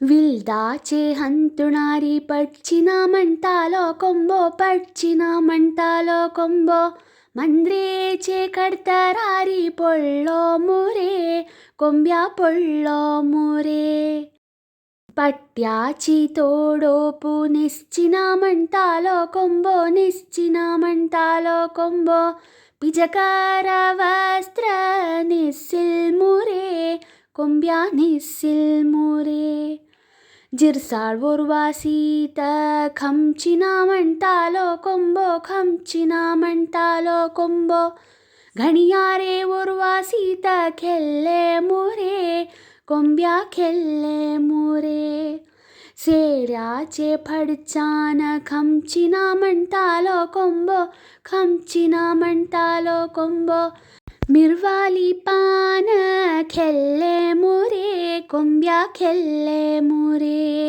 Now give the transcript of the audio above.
विल्दाचे हंतुणारी पडचिना म्हणटालो कोंबो, पडचिना म्हणटालो कोंबो. मंद्रेचे कडतरारी पडलो मोरे, कोंब्या पडलो मोरे. पट्ट्याची तोडोपू निश्चिना म्हणटालो कोंबो, निश्चिना म्हणटालो कोंबो. पिजकार वस्त्र निस्सिल मोरे, कोंब्या निस्सिल मोरे. जिरसाळ उर्वासीत खमचिना म्हणटालो कोंबो, खमचिना म्हणटालो कोंबो. घणियारे उर्वासीत खेल्ले मोरे, कोंब्या खेल्ले मोरे. सेड्याचे फडच्यान खमचिना म्हणटालो कोंबो, खमचिना म्हणटालो कोंबो. मिरवाली पान खेल्ले मोरे, कोंब्या खेल्ले मोरे.